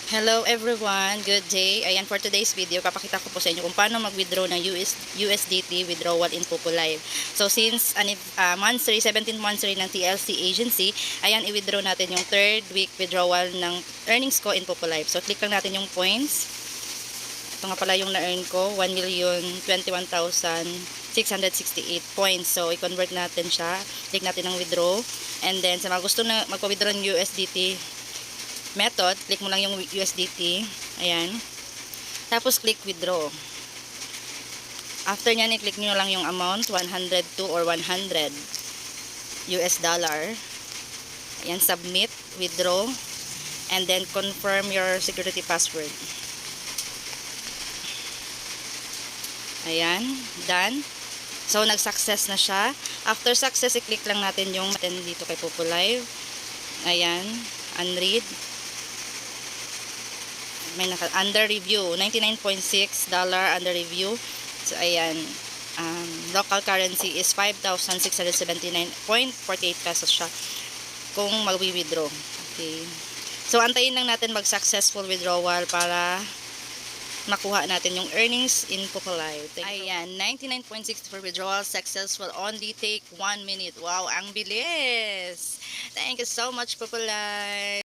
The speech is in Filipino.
Hello everyone, good day. Ayan, for today's video, papakita ko po sa inyo kung paano mag-withdraw ng USDT withdrawal in Popo Live. So since 17th monthsary ng TLC agency, ayan, i-withdraw natin yung 3rd week withdrawal ng earnings ko in Popo Live. So click lang natin yung points. Ito nga pala yung na-earn ko, 1,021,668 points. So i-convert natin siya. Click natin ng withdraw. And then sa mga gusto na magpa-withdraw ng USDT method, click mo lang yung USDT. Ayan. Tapos click withdraw. After nyan, i-click nyo lang yung amount, 102 or 100 US dollar. Ayan, submit, withdraw, and then confirm your security password. Ayan, done. So, nag-success na siya. After success, i-click lang natin yung dito kay Popo Live. Ayan, unread. May under review, $99.6 under review. So ayan, local currency is 5,679.48 pesos siya kung mag-withdraw. Okay, so antayin lang natin mag-successful withdrawal para makuha natin yung earnings in Popo Live. Ayan, 99.6 for withdrawal successful, only take 1 minute. Wow, ang bilis. Thank you so much, Popo Live.